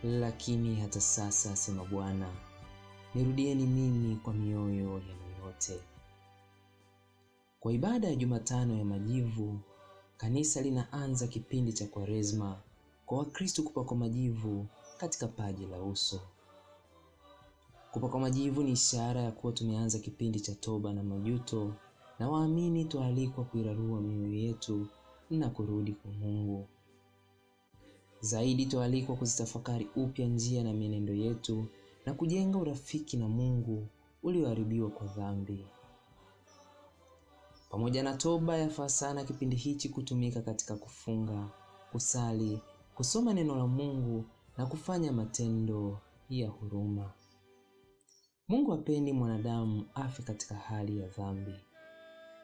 Lakini hata sasa, asema Bwana, nirudieni mimi kwa mioyo yenu yote. Kwa ibada ya Jumatano ya Majivu, kanisa linaanza kipindi cha Kwaresma kwa Wakristo kupakwa majivu katika paji la uso. Kupakwa majivu ni ishara ya kuwa tumeanza kipindi cha toba na majuto, na waamini tualikwa kuirarua mioyo yetu na kurudi kwa Mungu. Zaidi tualikwa kuzitafakari upya njia na mienendo yetu na kujenga urafiki na Mungu ulioharibiwa kwa dhambi. Pamoja na toba, yafaa sana kipindi hichi kutumika katika kufunga, kusali, kusoma neno la Mungu na kufanya matendo ya huruma. Mungu hapendi mwanadamu afe katika hali ya dhambi.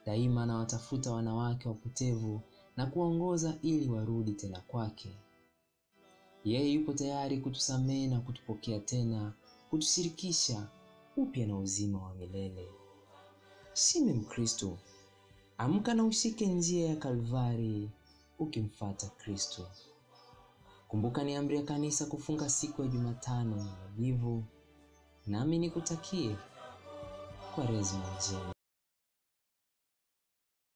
Daima anawatafuta wanawake wapotevu na kuongoza ili warudi tena kwake. Yeye yupo tayari kutusamehe na kutupokea tena, kutushirikisha upya na uzima wa milele. Shime Mkristo, amka na ushike njia ya Kalvari ukimfuata Kristo. Kumbuka ni amri ya kanisa kufunga siku ya Jumatano ya Majivu, nami nikutakie Kwaresma njema.